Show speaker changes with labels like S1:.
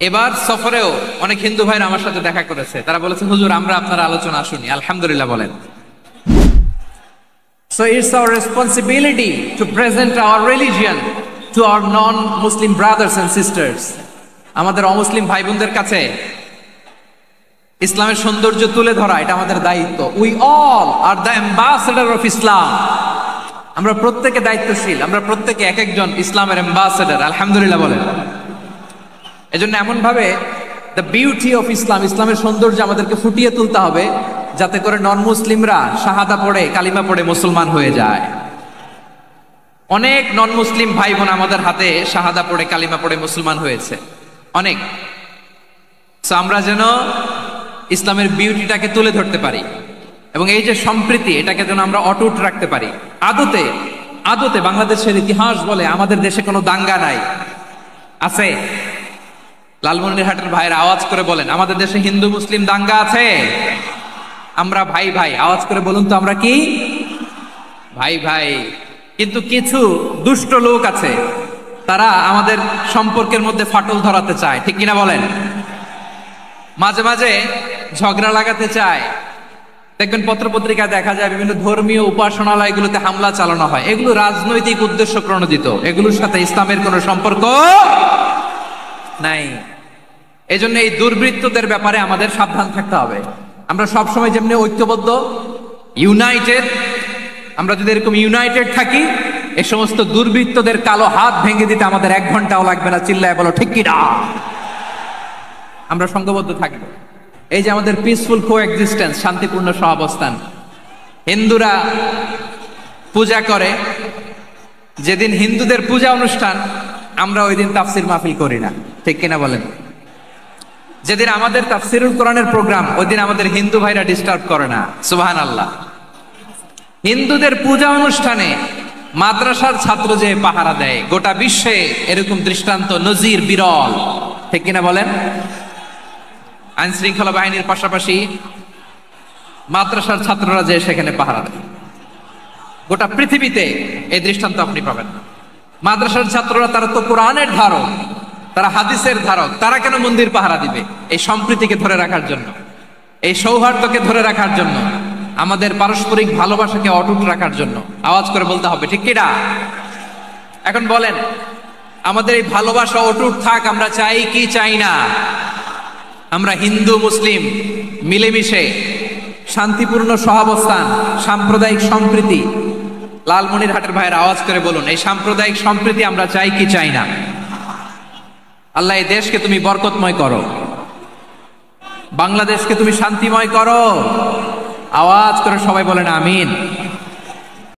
S1: এবার সফরেও অনেক হিন্দু ভাইরা আমার সাথে দেখা করেছে, তারা বলেছে হুজুর আমরা আপনার আলোচনা শুনি। আলহামদুলিল্লাহ বলেন। So it's our responsibility to present our religion to our non-Muslim brothers and sisters. আমাদের অমুসলিম ভাই বোনদের কাছে ইসলামের সৌন্দর্য তুলে ধরা এটা আমাদের দায়িত্ব। We all are the ambassador of Islam. আমরা প্রত্যেকে দায়িত্বশীল, আমরা প্রত্যেকে এক একজন ইসলামের অ্যাম্বাসেডর। আলহামদুলিল্লাহ বলেন। এজন্য এমন ভাবে দ্য বিউটি অফ ইসলাম, ইসলামের সৌন্দর্য আমাদেরকে ফুটিয়ে তুলতে হবে যাতে করে নন মুসলিমরা শাহাদা পড়ে কালিমা পড়ে মুসলমান হয়ে যায়। অনেক নন মুসলিম ভাই বোন আমাদের হাতে শাহাদা পড়ে কালিমা পড়ে মুসলমান হয়েছে অনেক। সো আমরা যেন ইসলামের বিউটিটাকে তুলে ধরতে পারি এবং এই যে সম্প্রীতি এটাকে যেন আমরা অটুট রাখতে পারি। আদতে আদতে বাংলাদেশের ইতিহাস বলে আমাদের দেশে কোনো দাঙ্গা নাই, আছে? লালমনিরহাটের ভাইয়ের আওয়াজ করে বলেন, আমাদের দেশে হিন্দু মুসলিম দাঙ্গা আছে? আমরা ভাই ভাই, আওয়াজ করে বলুন তো আমরা কি ভাই ভাই। কিন্তু কিছু দুষ্ট লোক আছে, তারা আমাদের সম্পর্কের মধ্যে ফাটল ধরাতে চায়, ঠিক কিনা বলেন? মাঝে মাঝে ঝগড়া লাগাতে চায়। দেখবেন পত্রপত্রিকায় দেখা যায় বিভিন্ন ধর্মীয় উপাসনালয়গুলোতে হামলা চালানো হয়। এগুলো রাজনৈতিক উদ্দেশ্য প্রণোদিত, এগুলোর সাথে ইসলামের কোনো সম্পর্ক নাই। এজন্য এই দুর্বৃত্তদের ব্যাপারে আমাদের সাবধান থাকতে হবে। আমরা সবসময় যেমনি ঐক্যবদ্ধ, ইউনাইটেড, আমরা যদি এরকম ইউনাইটেড থাকি, এই সমস্ত দুর্বৃত্তদের কালো হাত ভেঙে দিতে আমাদের 1 ঘন্টাও লাগবে না। চিল্লায় বলো ঠিক কিনা? আমরা সংঘবদ্ধ থাকবো। এই যে আমাদের পিসফুল কোএক্সিস্টেন্স, শান্তিপূর্ণ সহাবস্থান। হিন্দুরা পূজা করে, যেদিন হিন্দুদের পূজা অনুষ্ঠান আমরা ওই দিন তাফসির মাহফিল করি না, ঠিক কিনা বলেন? যেদিন আমাদের তাফসিরুল কোরআনের প্রোগ্রাম ওই দিন আমাদের হিন্দু ভাইরা ডিস্টার্ব করে না। সুবহানাল্লাহ। হিন্দুদের পূজা অনুষ্ঠানে মাদ্রাসার ছাত্র যে পাহারা দেয়, গোটা বিশ্বে এরকম দৃষ্টান্ত নজির বিরল, ঠিক কিনা বলেন? আইন শৃঙ্খলা বাহিনীর পাশাপাশি মাদ্রাসার ছাত্ররা যে সেখানে পাহারা দেয়, গোটা পৃথিবীতে এই দৃষ্টান্ত আপনি পাবেন। মাদ্রাসার ছাত্ররা তারা তো কোরআনের ধারক, তারা হাদিসের ধারক, তারা কেন মন্দির পাহারা দিবে? এই সম্প্রীতিকে ধরে রাখার জন্য, এই সৌহার্দ্যকে ধরে রাখার জন্য, আমাদের পারস্পরিক ভালোবাসাকে অটুট রাখার জন্য। আওয়াজ করে বলতে হবে ঠিক কিনা? এখন বলেন, আমাদের এই ভালোবাসা অটুট থাক আমরা চাই কি চাই না? আমরা হিন্দু মুসলিম মিলেমিশে শান্তিপূর্ণ সহাবস্থান, সাম্প্রদায়িক সম্প্রীতি। লালমনিরহাটের ভাইয়ের আওয়াজ করে বলুন, এই সাম্প্রদায়িক সম্প্রীতি আমরা চাই কি চাই না? আল্লাহ এই দেশকে তুমি বরকতময় করো, বাংলাদেশকে তুমি শান্তিময় করো। আওয়াজ করে সবাই বলেন আমিন।